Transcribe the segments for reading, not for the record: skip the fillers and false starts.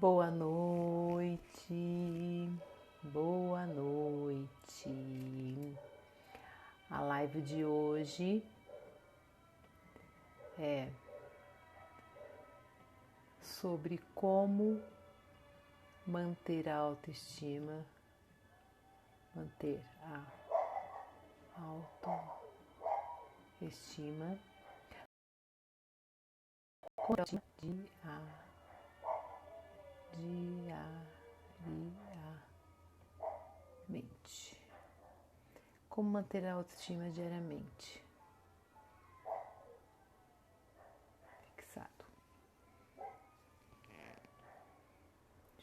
Boa noite, boa noite. A live de hoje é sobre como manter a autoestima, manter a autoestima diariamente. Como manter a autoestima diariamente? Fixado.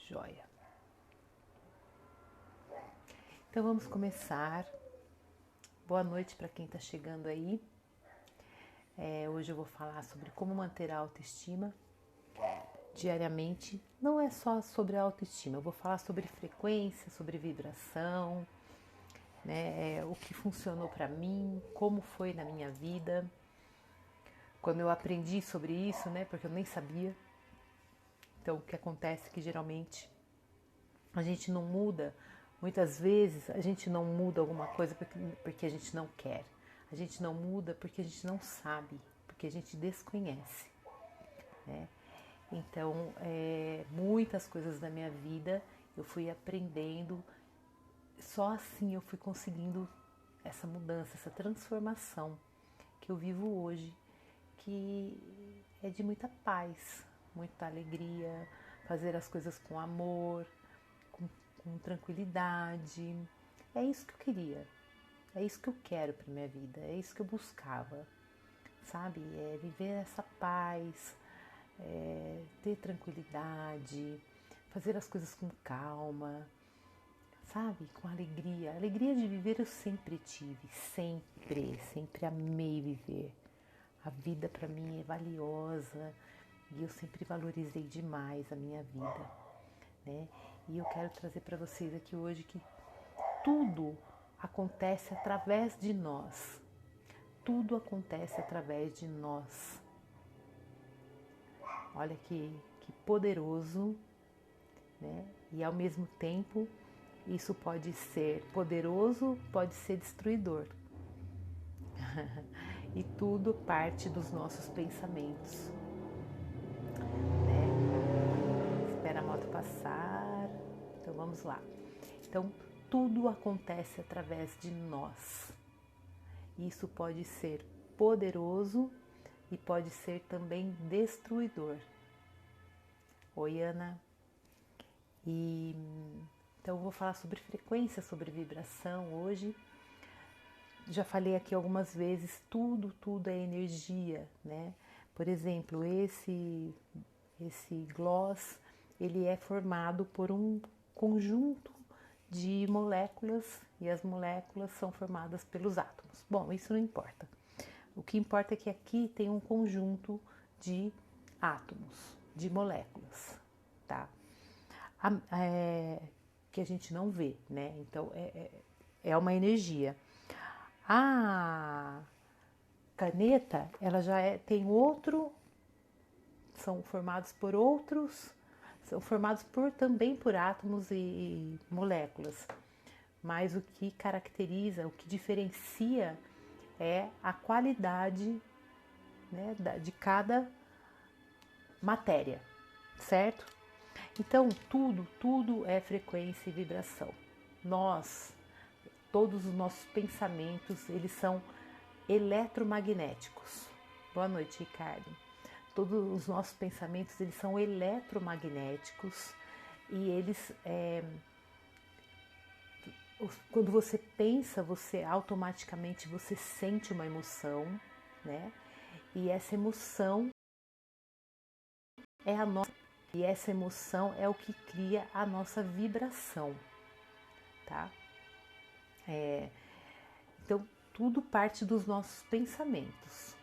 Joia. Então vamos começar. Boa noite para quem está chegando aí. Hoje eu vou falar sobre como manter a autoestima diariamente. Não é só sobre a autoestima, eu vou falar sobre frequência, sobre vibração, né? O que funcionou para mim, como foi na minha vida, quando eu aprendi sobre isso, né? Porque eu nem sabia. Então, o que acontece é que geralmente a gente não muda, muitas vezes a gente não muda alguma coisa porque a gente não quer. A gente não muda porque a gente não sabe, porque a gente desconhece, né? Então, muitas coisas da minha vida eu fui aprendendo, só assim eu fui conseguindo essa mudança, essa transformação que eu vivo hoje, que é de muita paz, muita alegria, fazer as coisas com amor, com tranquilidade. É isso que eu queria, é isso que eu quero para minha vida, é isso que eu buscava, sabe? É viver essa paz, ter tranquilidade, fazer as coisas com calma, sabe? Com alegria. A alegria de viver eu sempre tive, sempre amei viver. A vida para mim é valiosa e eu sempre valorizei demais a minha vida, né? E eu quero trazer para vocês aqui hoje que tudo acontece através de nós. Tudo acontece através de nós. Olha que poderoso, né? E ao mesmo tempo isso pode ser poderoso, pode ser destruidor. E tudo parte dos nossos pensamentos, né? Espera a moto passar. Então vamos lá. Então tudo acontece através de nós. Isso pode ser poderoso e pode ser também destruidor. Oi, Ana. Então eu vou falar sobre frequência, sobre vibração hoje. Já falei aqui algumas vezes, tudo é energia, né? Por exemplo, esse gloss, ele é formado por um conjunto de moléculas e as moléculas são formadas pelos átomos. Bom, isso não importa. O que importa é que aqui tem um conjunto de átomos, de moléculas, tá? Que a gente não vê, né? Então é uma energia. A caneta, ela já tem outro, são formados por outros, são formados também por átomos e moléculas. Mas o que caracteriza, o que diferencia é a qualidade, né, de cada matéria, certo? Então tudo é frequência e vibração. Todos os nossos pensamentos, eles são eletromagnéticos. Boa noite, Ricardo. Todos os nossos pensamentos, eles são eletromagnéticos e eles, quando você pensa, você automaticamente você sente uma emoção, né? E essa emoção é a nossa, e essa emoção é o que cria a nossa vibração, tá? Então, tudo parte dos nossos pensamentos.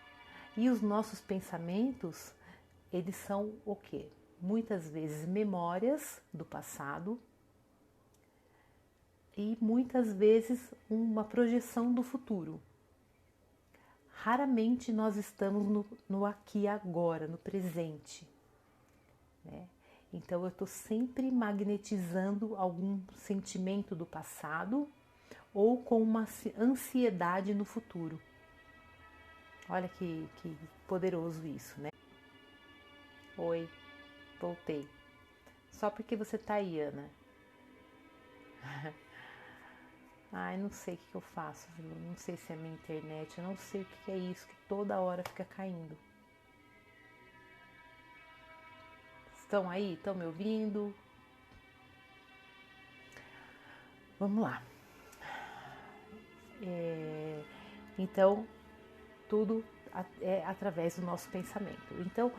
E os nossos pensamentos, eles são o quê? Muitas vezes memórias do passado e muitas vezes uma projeção do futuro. Raramente nós estamos no aqui e agora, no presente, né? Então eu estou sempre magnetizando algum sentimento do passado ou com uma ansiedade no futuro. Olha que poderoso isso, né? Oi, voltei. Só porque você tá aí, Ana. Ai, não sei o que eu faço, viu? Não sei se é a minha internet, eu não sei o que é isso que toda hora fica caindo. Estão aí? Estão me ouvindo? Vamos lá. Então, tudo é através do nosso pensamento. Então,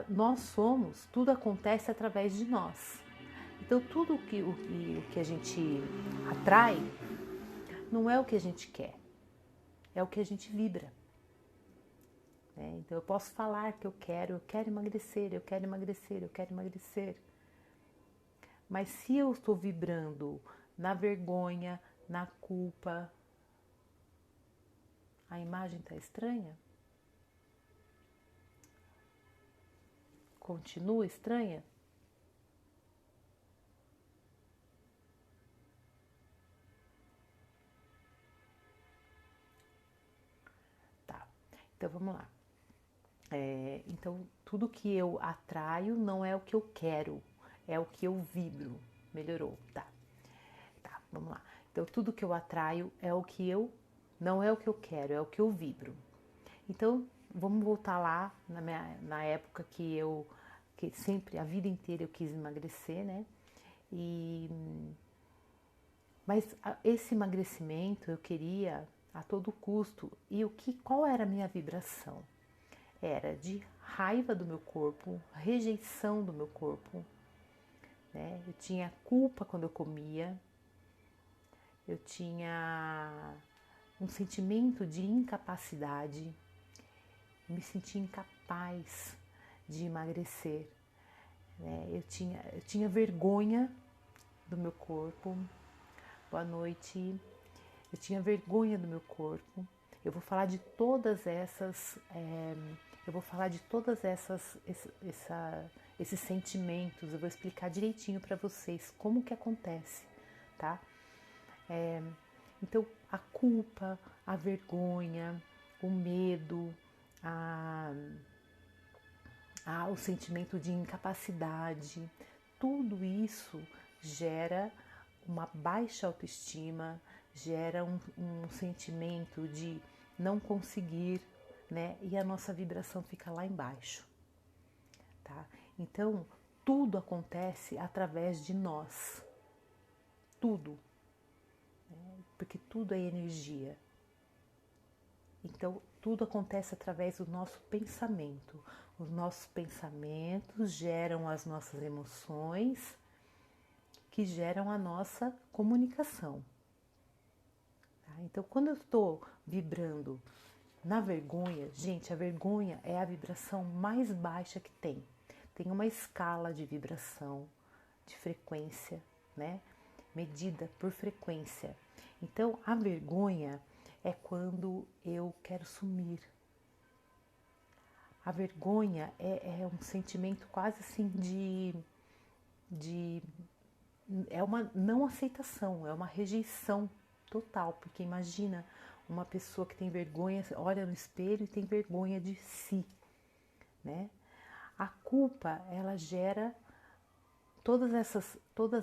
nós somos, tudo acontece através de nós. Então, tudo o que a gente atrai não é o que a gente quer, é o que a gente vibra. Né? Então, eu posso falar que eu quero emagrecer, eu quero emagrecer, eu quero emagrecer. Mas se eu estou vibrando na vergonha, na culpa, a imagem está estranha? Continua estranha? Tá, então vamos lá. Então, tudo que eu atraio não é o que eu quero, é o que eu vibro. Melhorou, tá. Tá, vamos lá. Então, tudo que eu atraio é o que eu, não é o que eu quero, é o que eu vibro. Então, vamos voltar lá na época que sempre, a vida inteira eu quis emagrecer, né? Mas esse emagrecimento eu queria a todo custo. E qual era a minha vibração? Era de raiva do meu corpo, rejeição do meu corpo, né? Eu tinha culpa quando eu comia, eu tinha um sentimento de incapacidade, me sentia incapaz de emagrecer, né? Eu tinha vergonha do meu corpo. Boa noite. Eu tinha vergonha do meu corpo. Eu vou falar de todas essas, esses sentimentos. Eu vou explicar direitinho para vocês como que acontece, tá? Então, a culpa, a vergonha, o medo, o sentimento de incapacidade, tudo isso gera uma baixa autoestima, gera um sentimento de não conseguir, né? E a nossa vibração fica lá embaixo, tá? Então, tudo acontece através de nós, tudo, né? Porque tudo é energia. Então, tudo acontece através do nosso pensamento. Os nossos pensamentos geram as nossas emoções, que geram a nossa comunicação. Tá? Então, quando eu estou vibrando na vergonha, gente, a vergonha é a vibração mais baixa que tem. Tem uma escala de vibração, de frequência, né? Medida por frequência. Então, a vergonha é quando eu quero sumir. A vergonha é um sentimento quase assim é uma não aceitação, é uma rejeição total, porque imagina uma pessoa que tem vergonha, olha no espelho e tem vergonha de si, né? A culpa, ela gera todas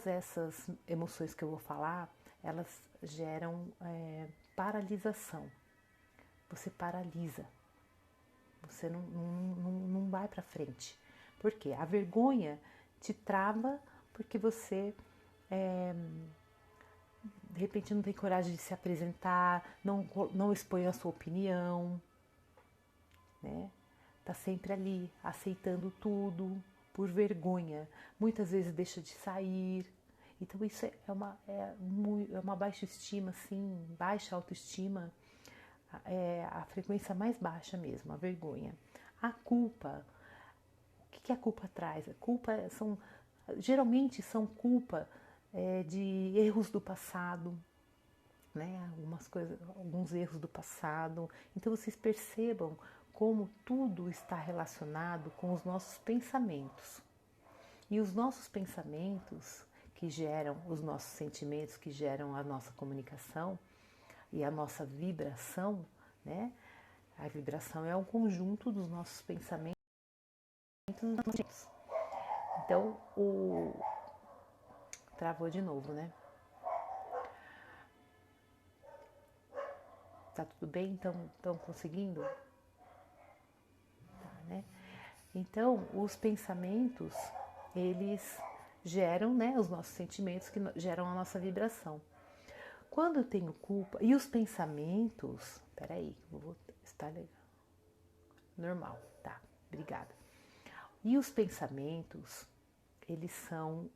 essas emoções que eu vou falar, elas geram paralisação. Você paralisa, você não vai para frente. Por quê? A vergonha te trava porque você de repente não tem coragem de se apresentar, não expõe a sua opinião, né? Tá sempre ali, aceitando tudo, por vergonha. Muitas vezes deixa de sair. Então isso é uma baixa estima, assim, baixa autoestima, é a frequência mais baixa mesmo, a vergonha. A culpa, o que a culpa traz? A culpa geralmente são culpa de erros do passado, né? Alguns erros do passado. Então vocês percebam como tudo está relacionado com os nossos pensamentos. E os nossos pensamentos que geram os nossos sentimentos, que geram a nossa comunicação e a nossa vibração, né? A vibração é um conjunto dos nossos pensamentos e dos nossos sentimentos. Então, travou de novo, né? Tá tudo bem? Estão conseguindo? Tá, né? Então, os pensamentos, eles geram, né, os nossos sentimentos que geram a nossa vibração. Quando eu tenho culpa, e os pensamentos, peraí, vou estar legal. Normal, tá, obrigada. E os pensamentos, eles são,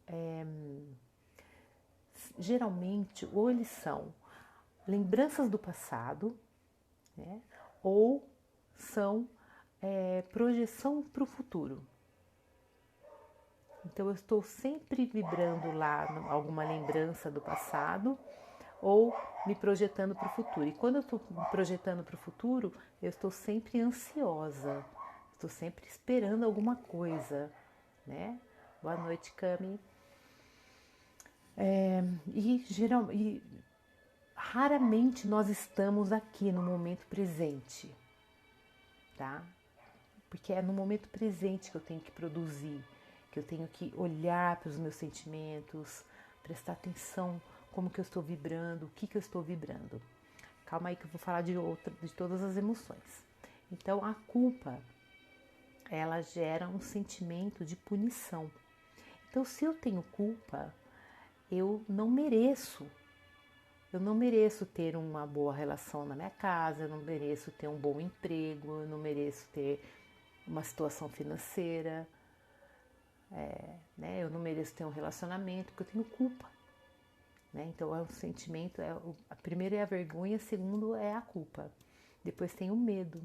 geralmente, ou eles são lembranças do passado, né, ou são projeção para o futuro. Então eu estou sempre vibrando lá alguma lembrança do passado ou me projetando para o futuro. E quando eu estou me projetando para o futuro, eu estou sempre ansiosa, estou sempre esperando alguma coisa, né? Boa noite, Cami. E raramente nós estamos aqui no momento presente, tá? Porque é no momento presente que eu tenho que produzir, que eu tenho que olhar para os meus sentimentos, prestar atenção como que eu estou vibrando, o que eu estou vibrando. Calma aí que eu vou falar de todas as emoções. Então, a culpa, ela gera um sentimento de punição. Então, se eu tenho culpa, eu não mereço. Eu não mereço ter uma boa relação na minha casa, eu não mereço ter um bom emprego, eu não mereço ter uma situação financeira, né? Eu não mereço ter um relacionamento porque eu tenho culpa. Né? Então é um sentimento, a primeira é a vergonha, a segunda é a culpa. Depois tem o medo,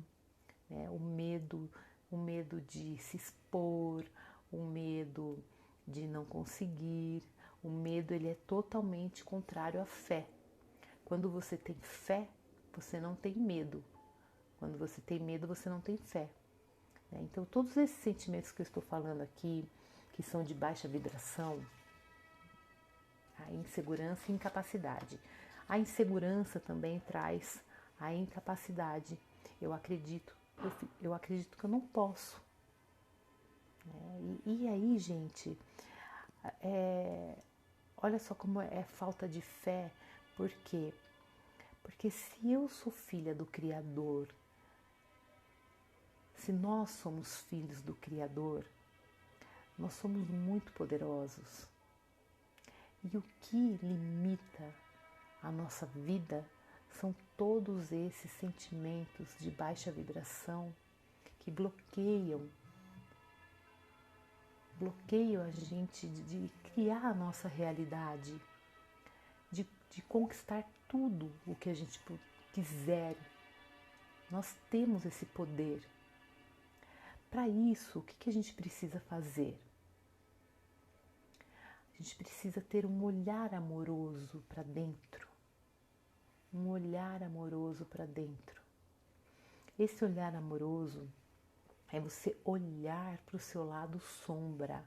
né? O medo de se expor, o medo de não conseguir. O medo, ele é totalmente contrário à fé. Quando você tem fé, você não tem medo. Quando você tem medo, você não tem fé. Né? Então todos esses sentimentos que eu estou falando aqui, que são de baixa vibração, a insegurança e incapacidade. A insegurança também traz a incapacidade. Eu acredito que eu não posso. E aí, gente, olha só como é falta de fé. Por quê? Porque se eu sou filha do Criador, se nós somos filhos do Criador, nós somos muito poderosos. E o que limita a nossa vida são todos esses sentimentos de baixa vibração que bloqueiam a gente de criar a nossa realidade, de conquistar tudo o que a gente quiser. Nós temos esse poder. Para isso, o que a gente precisa fazer? A gente precisa ter um olhar amoroso para dentro. Um olhar amoroso para dentro. Esse olhar amoroso é você olhar para o seu lado sombra.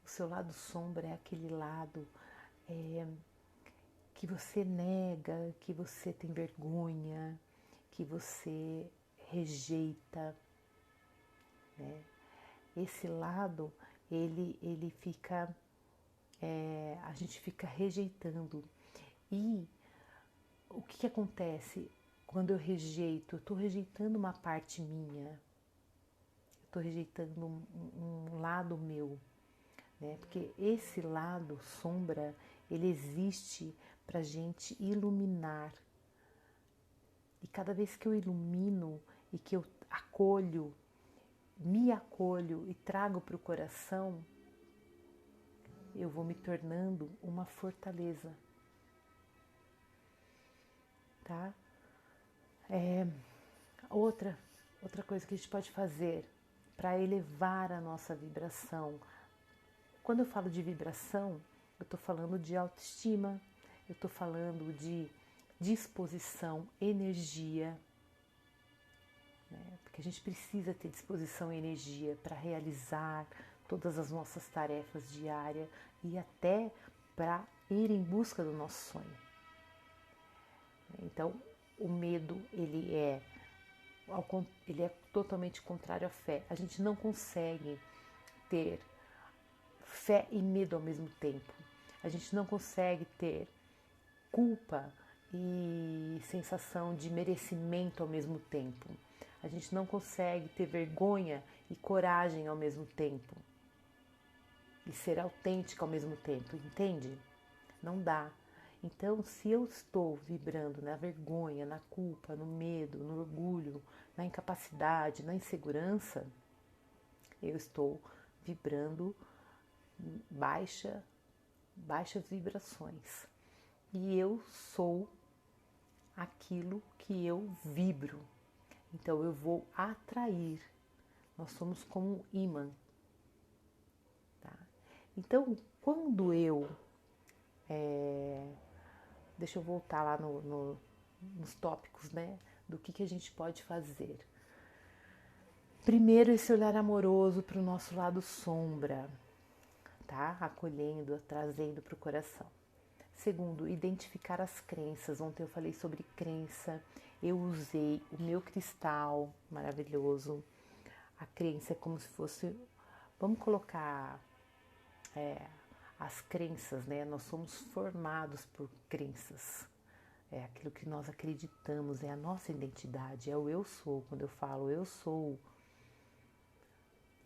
O seu lado sombra é aquele lado que você nega, que você tem vergonha, que você rejeita, né? Esse lado, ele fica, a gente fica rejeitando. E o que acontece quando eu rejeito? Eu estou rejeitando uma parte minha, eu estou rejeitando um lado meu, né? Porque esse lado sombra, ele existe para a gente iluminar. E cada vez que eu ilumino e que eu me acolho e trago para o coração, eu vou me tornando uma fortaleza, tá? Outra coisa que a gente pode fazer para elevar a nossa vibração. Quando eu falo de vibração, eu estou falando de autoestima, eu estou falando de disposição, energia, né? Porque a gente precisa ter disposição e energia para realizar todas as nossas tarefas diárias e até para ir em busca do nosso sonho. Então, o medo, ele é totalmente contrário à fé. A gente não consegue ter fé e medo ao mesmo tempo. A gente não consegue ter culpa e sensação de merecimento ao mesmo tempo. A gente não consegue ter vergonha e coragem ao mesmo tempo. E ser autêntica ao mesmo tempo, entende? Não dá. Então, se eu estou vibrando na vergonha, na culpa, no medo, no orgulho, na incapacidade, na insegurança, eu estou vibrando baixas vibrações. E eu sou aquilo que eu vibro. Então eu vou atrair. Nós somos como um imã. Tá? Então, quando eu... deixa eu voltar lá nos tópicos, né? Do que a gente pode fazer. Primeiro, esse olhar amoroso para o nosso lado sombra, tá? Acolhendo, trazendo para o coração. Segundo, identificar as crenças. Ontem eu falei sobre crença. Eu usei o meu cristal maravilhoso. A crença é como se fosse... Vamos colocar as crenças, né? Nós somos formados por crenças. É aquilo que nós acreditamos, é a nossa identidade, é o eu sou. Quando eu falo eu sou,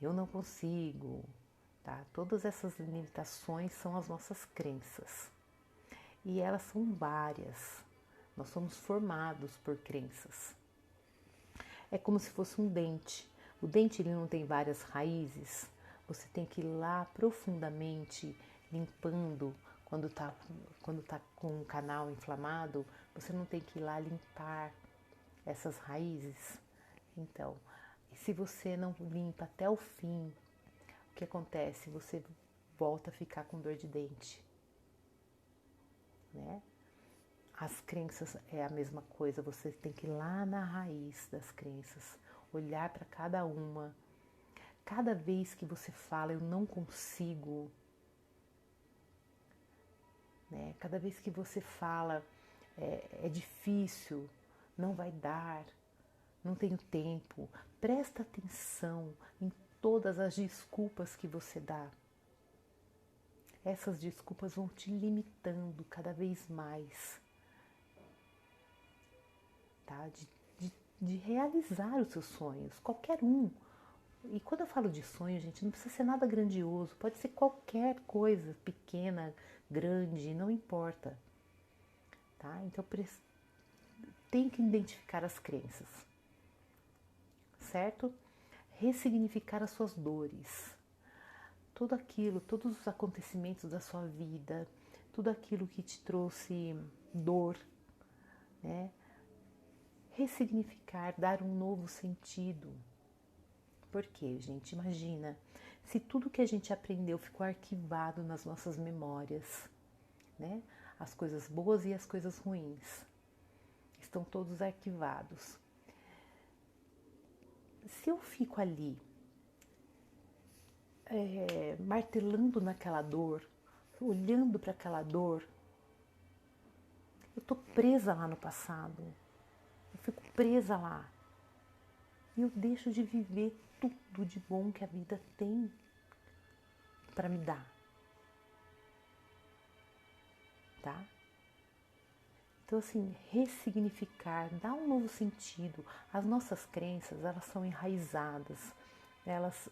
eu não consigo, tá? Todas essas limitações são as nossas crenças. E elas são várias. Nós somos formados por crenças. É como se fosse um dente. O dente ele não tem várias raízes. Você tem que ir lá profundamente limpando. Quando tá com um canal inflamado, você não tem que ir lá limpar essas raízes. Então, se você não limpa até o fim, o que acontece? Você volta a ficar com dor de dente, né? As crenças é a mesma coisa, você tem que ir lá na raiz das crenças, olhar para cada uma. Cada vez que você fala, eu não consigo, né? Cada vez que você fala, é difícil, não vai dar, não tenho tempo, presta atenção em todas as desculpas que você dá. Essas desculpas vão te limitando cada vez mais, tá? De realizar os seus sonhos, qualquer um. E quando eu falo de sonho, gente, não precisa ser nada grandioso, pode ser qualquer coisa, pequena, grande, não importa, tá? Então tem que identificar as crenças, certo? Ressignificar as suas dores, tudo aquilo, todos os acontecimentos da sua vida, tudo aquilo que te trouxe dor, né? Ressignificar, dar um novo sentido. Por quê, gente? Imagina, se tudo que a gente aprendeu ficou arquivado nas nossas memórias, né? As coisas boas e as coisas ruins estão todos arquivados. Se eu fico ali martelando naquela dor, olhando para aquela dor, eu estou presa lá no passado, eu fico presa lá e eu deixo de viver tudo de bom que a vida tem para me dar, tá? Então, assim, ressignificar, dar um novo sentido. As nossas crenças, elas são enraizadas, elas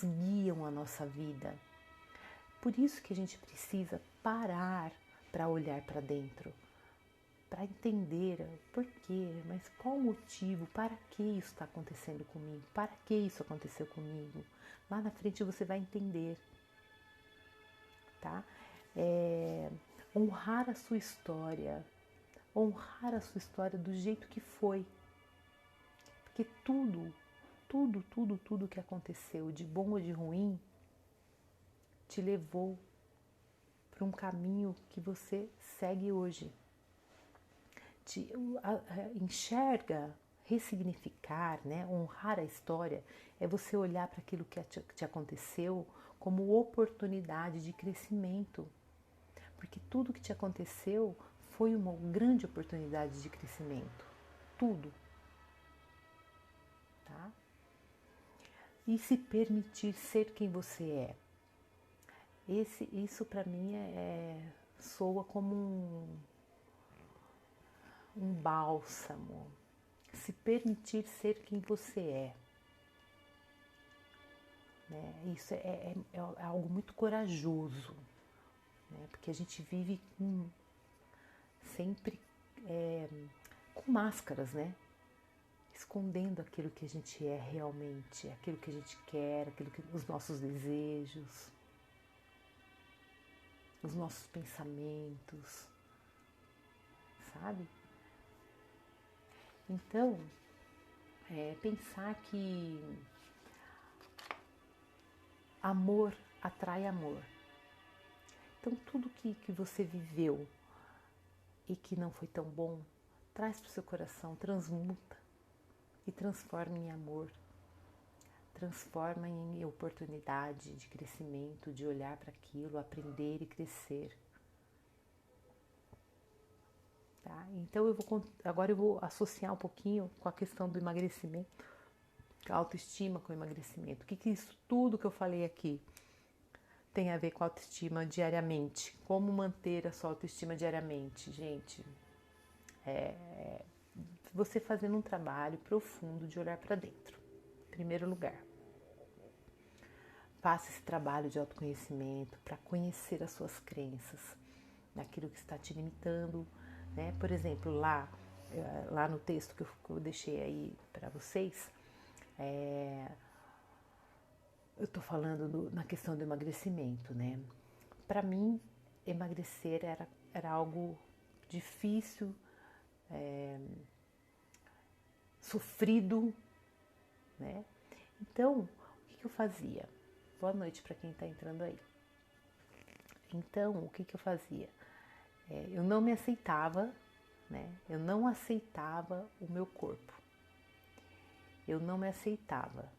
guiam a nossa vida. Por isso que a gente precisa parar para olhar para dentro, para entender por quê, mas qual o motivo, para que isso está acontecendo comigo, para que isso aconteceu comigo. Lá na frente você vai entender, tá? Honrar a sua história do jeito que foi, porque tudo que aconteceu, de bom ou de ruim, te levou para um caminho que você segue hoje. Enxerga ressignificar, né, honrar a história, é você olhar para aquilo que te aconteceu como oportunidade de crescimento. Porque tudo que te aconteceu foi uma grande oportunidade de crescimento. Tudo. Tá? E se permitir ser quem você é. Isso para mim soa como um bálsamo. Se permitir ser quem você é. Né? Isso é algo muito corajoso, né? Porque a gente vive sempre com máscaras, né? Escondendo aquilo que a gente é realmente, aquilo que a gente quer, os nossos desejos, os nossos pensamentos, sabe? Então, pensar que amor atrai amor. Então, tudo que você viveu e que não foi tão bom, traz para o seu coração, transmuta e transforma em amor. Transforma em oportunidade de crescimento, de olhar para aquilo, aprender e crescer. Tá? Então agora eu vou associar um pouquinho com a questão do emagrecimento, a autoestima com o emagrecimento. O que isso tudo que eu falei aqui tem a ver com a autoestima diariamente? Como manter a sua autoestima diariamente, gente? Você fazendo um trabalho profundo de olhar para dentro, em primeiro lugar. Faça esse trabalho de autoconhecimento para conhecer as suas crenças, naquilo que está te limitando, né? Por exemplo, lá no texto que eu deixei aí para vocês, eu estou falando na questão do emagrecimento, né? Para mim, emagrecer era algo difícil, sofrido, né? Então, o que eu fazia? Boa noite para quem está entrando aí. Então, o que eu fazia? Eu não me aceitava, né? Eu não aceitava o meu corpo. Eu não me aceitava.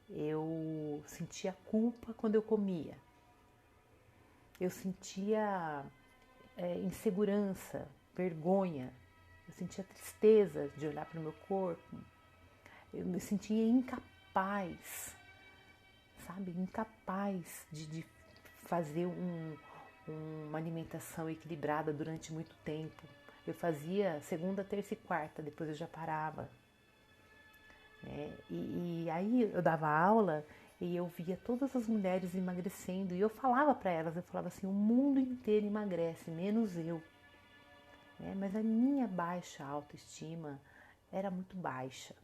Eu sentia culpa quando eu comia. Eu sentia insegurança, vergonha. Eu sentia tristeza de olhar para o meu corpo. Eu me sentia incapaz, sabe? Incapaz de fazer uma alimentação equilibrada durante muito tempo. Eu fazia segunda, terça e quarta, depois eu já parava. Né? E aí eu dava aula e eu via todas as mulheres emagrecendo e eu falava para elas, eu falava assim, o mundo inteiro emagrece, menos eu. Mas a minha baixa autoestima era muito baixa,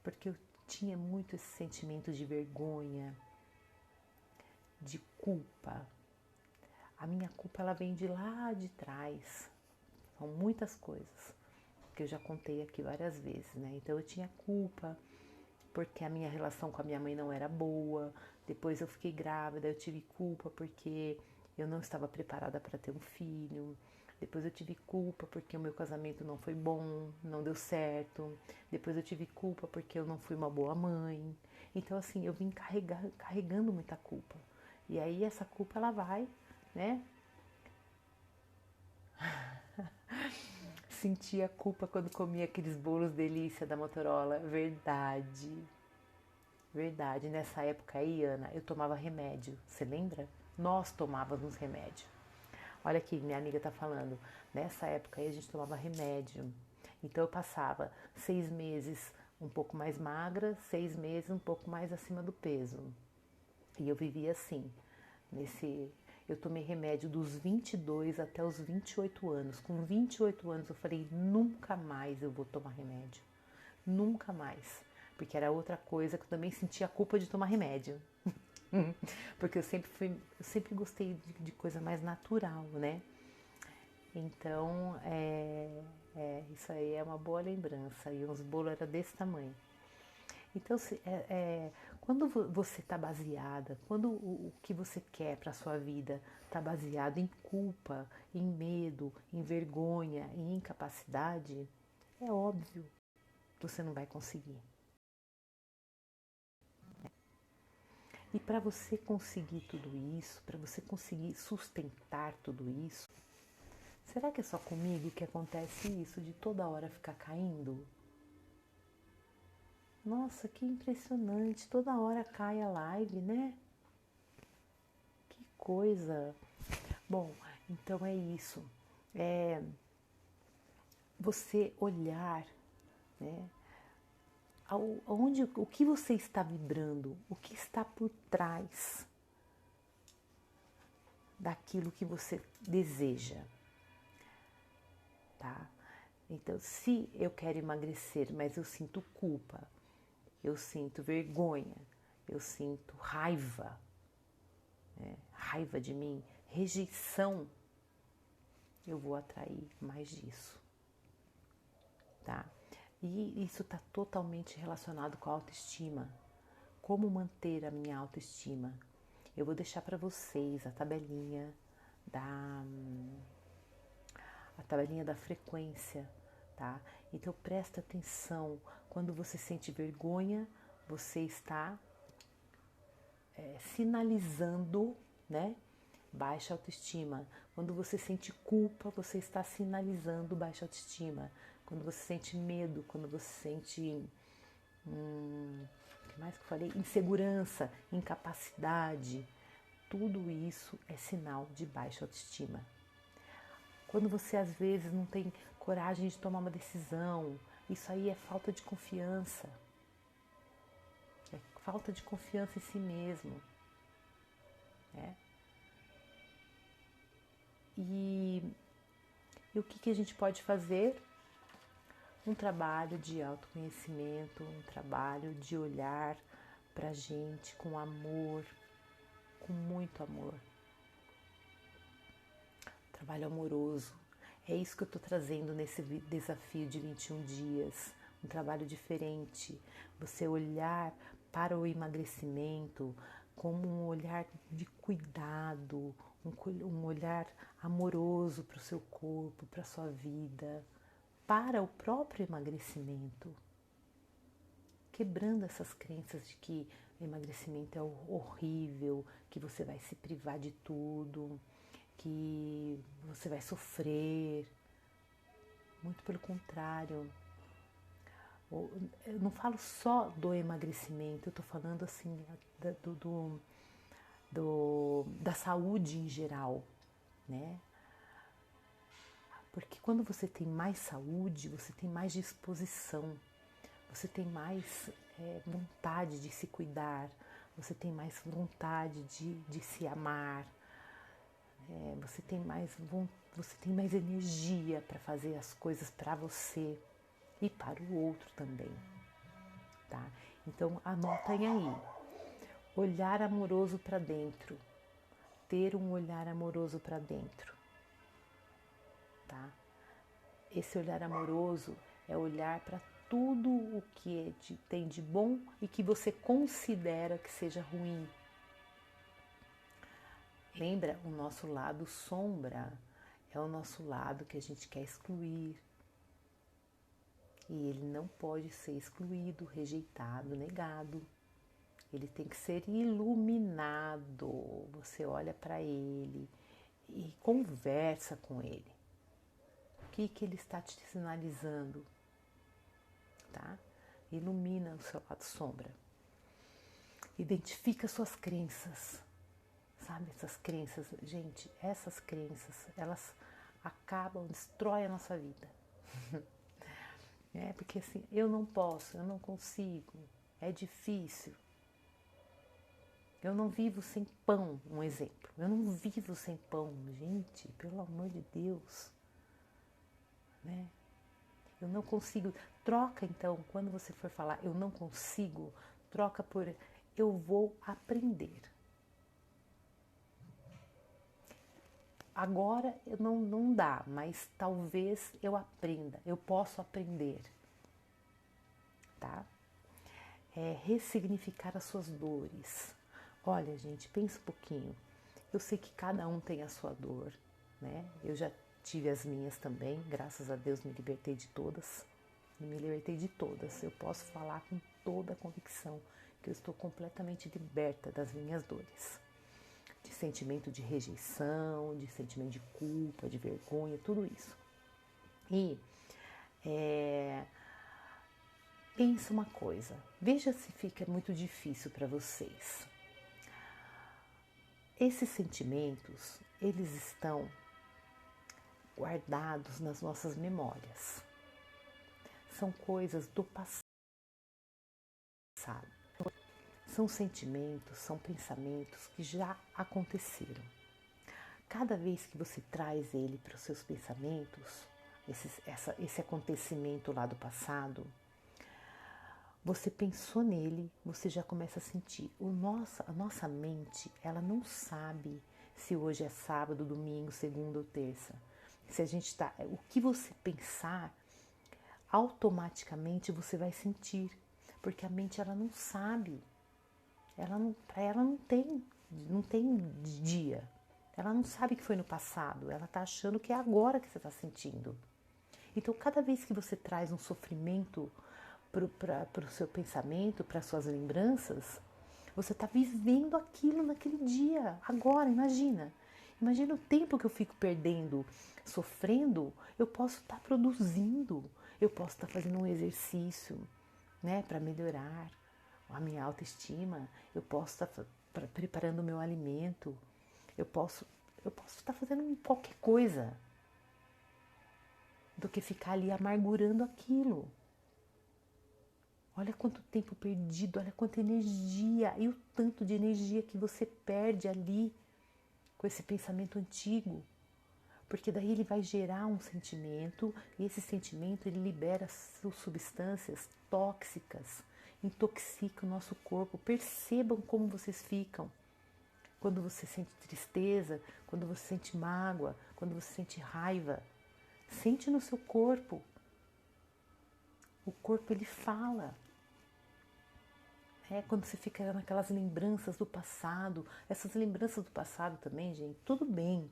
porque eu tinha muito esse sentimento de vergonha, de culpa. A minha culpa ela vem de lá de trás, são muitas coisas que eu já contei aqui várias vezes, né? Então eu tinha culpa porque a minha relação com a minha mãe não era boa, depois eu fiquei grávida, eu tive culpa porque eu não estava preparada para ter um filho, depois eu tive culpa porque o meu casamento não foi bom, não deu certo, depois eu tive culpa porque eu não fui uma boa mãe. Então assim, eu vim carregando muita culpa. E aí essa culpa ela vai, né? Sentia culpa quando comia aqueles bolos delícia da Motorola. Verdade. Verdade. Nessa época aí, Ana, eu tomava remédio. Você lembra? Nós tomávamos remédio. Olha aqui, minha amiga tá falando. Nessa época aí a gente tomava remédio. Então eu passava 6 meses um pouco mais magra, 6 meses um pouco mais acima do peso. E eu vivia assim, eu tomei remédio dos 22 até os 28 anos. Com 28 anos eu falei, nunca mais eu vou tomar remédio. Nunca mais. Porque era outra coisa que eu também sentia a culpa de tomar remédio. Porque eu sempre gostei de coisa mais natural, né? Então, isso aí é uma boa lembrança. E uns bolos eram desse tamanho. Então, quando você está baseada, quando o que você quer para a sua vida está baseado em culpa, em medo, em vergonha, em incapacidade, É óbvio que você não vai conseguir. E para você conseguir tudo isso, para você conseguir sustentar tudo isso, será que é só comigo que acontece isso de toda hora ficar caindo? Nossa, que impressionante, toda hora cai a live, né? Que coisa. Bom, então é isso. É você olhar, né? Onde, o que você está vibrando, o que está por trás daquilo que você deseja, tá? Então, se eu quero emagrecer, mas eu sinto culpa, eu sinto vergonha, eu sinto raiva, né? Raiva de mim, rejeição, eu vou atrair mais disso, tá? E isso está totalmente relacionado com a autoestima. Como manter a minha autoestima? Eu vou deixar para vocês da a tabelinha da frequência, tá? Então presta atenção, quando você sente vergonha, você está sinalizando, né? Baixa autoestima. Quando você sente culpa, você está sinalizando baixa autoestima. Quando você sente medo, quando você sente o que mais que eu falei? Insegurança, incapacidade, tudo isso é sinal de baixa autoestima. Quando você às vezes não tem coragem de tomar uma decisão, isso aí é falta de confiança. É falta de confiança em si mesmo. Né? E o que a gente pode fazer? Um trabalho de autoconhecimento, um trabalho de olhar pra gente com amor, com muito amor. Trabalho amoroso. É isso que eu estou trazendo nesse desafio de 21 dias. Um trabalho diferente. Você olhar para o emagrecimento como um olhar de cuidado, um olhar amoroso para o seu corpo, para a sua vida, para o próprio emagrecimento. Quebrando essas crenças de que o emagrecimento é horrível, que você vai se privar de tudo, que você vai sofrer. Muito pelo contrário. Eu não falo só do emagrecimento, eu estou falando assim da saúde em geral, né? Porque quando você tem mais saúde, você tem mais disposição, você tem mais vontade de se cuidar, você tem mais vontade de se amar, você tem mais energia para fazer as coisas para você e para o outro também, tá? Então anotem aí, olhar amoroso para dentro, ter um olhar amoroso para dentro, tá? Esse olhar amoroso é olhar para tudo o que tem de bom e que você considera que seja ruim. Lembra, o nosso lado sombra é o nosso lado que a gente quer excluir. E ele não pode ser excluído, rejeitado, negado. Ele tem que ser iluminado. Você olha para ele e conversa com ele. O que ele está te sinalizando? Tá? Ilumina o seu lado sombra. Identifica suas crenças. Sabe, essas crenças, gente, essas crenças, elas acabam, destroem a nossa vida. Porque assim, eu não posso, eu não consigo, é difícil. Eu não vivo sem pão, um exemplo. Eu não vivo sem pão, gente, pelo amor de Deus. Né? Eu não consigo. Troca então, quando você for falar eu não consigo, troca por eu vou aprender. Agora não dá, mas talvez eu aprenda, eu posso aprender. Tá? Ressignificar as suas dores. Olha, gente, pensa um pouquinho. Eu sei que cada um tem a sua dor, né? Eu já tive as minhas também, graças a Deus me libertei de todas. Eu me libertei de todas. Eu posso falar com toda a convicção que eu estou completamente liberta das minhas dores. De sentimento de rejeição, de sentimento de culpa, de vergonha, tudo isso. E pensa uma coisa, veja se fica muito difícil para vocês. Esses sentimentos, eles estão guardados nas nossas memórias. São coisas do passado. São sentimentos, são pensamentos que já aconteceram. Cada vez que você traz ele para os seus pensamentos, esse acontecimento lá do passado, você pensou nele, você já começa a sentir. A nossa mente, ela não sabe se hoje é sábado, domingo, segunda ou terça. Se a gente tá, o que você pensar, automaticamente você vai sentir, porque a mente ela não sabe. Para ela não tem dia. Ela não sabe que foi no passado. Ela está achando que é agora que você está sentindo. Então, cada vez que você traz um sofrimento para o seu pensamento, para as suas lembranças, você está vivendo aquilo naquele dia, agora, imagina. Imagina o tempo que eu fico perdendo, sofrendo, eu posso estar produzindo, eu posso estar fazendo um exercício, né, para melhorar a minha autoestima, eu posso estar preparando o meu alimento, eu posso estar fazendo qualquer coisa do que ficar ali amargurando aquilo. Olha quanto tempo perdido, olha quanta energia e o tanto de energia que você perde ali com esse pensamento antigo. Porque daí ele vai gerar um sentimento e esse sentimento ele libera substâncias tóxicas, intoxica o nosso corpo. Percebam como vocês ficam quando você sente tristeza, quando você sente mágoa, quando você sente raiva. Sente no seu corpo. O corpo ele fala. Quando você fica naquelas lembranças do passado, essas lembranças do passado também, gente, tudo bem.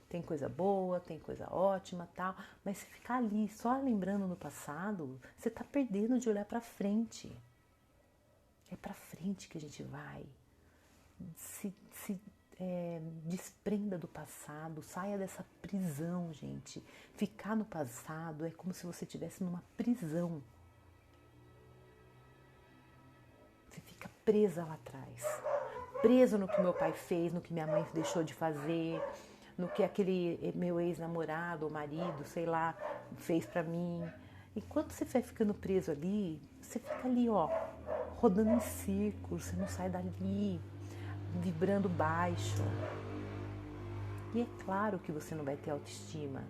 Tem coisa boa, tem coisa ótima, tal, mas se ficar ali só lembrando no passado, você está perdendo de olhar para frente. É para frente que a gente vai. Desprenda do passado, saia dessa prisão, gente. Ficar no passado é como se você estivesse numa prisão. Você fica presa lá atrás. Preso no que meu pai fez, no que minha mãe deixou de fazer, no que aquele meu ex-namorado ou marido, sei lá, fez pra mim. Enquanto você vai ficando preso ali, você fica ali, ó, rodando em círculos, você não sai dali, vibrando baixo. E é claro que você não vai ter autoestima,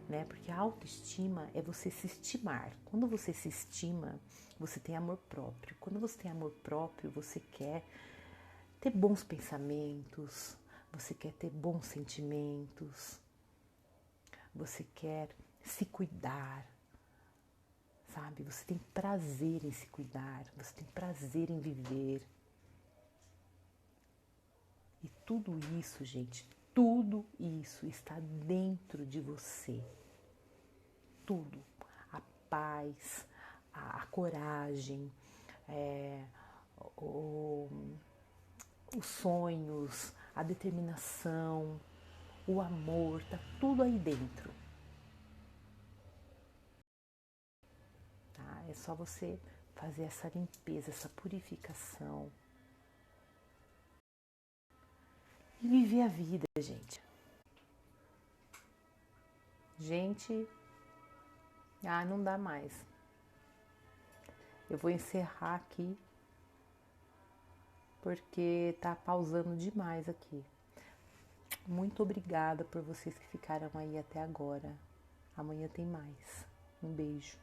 né? Porque a autoestima é você se estimar. Quando você se estima, você tem amor próprio. Quando você tem amor próprio, você quer ter bons pensamentos, você quer ter bons sentimentos, você quer se cuidar, sabe? Você tem prazer em se cuidar, você tem prazer em viver. E tudo isso, gente, tudo isso está dentro de você. Tudo. A paz, a coragem, os sonhos, a determinação, o amor, tá tudo aí dentro. Tá? É só você fazer essa limpeza, essa purificação e viver a vida, gente. Gente, não dá mais. Eu vou encerrar aqui porque tá pausando demais aqui. Muito obrigada por vocês que ficaram aí até agora. Amanhã tem mais. Um beijo.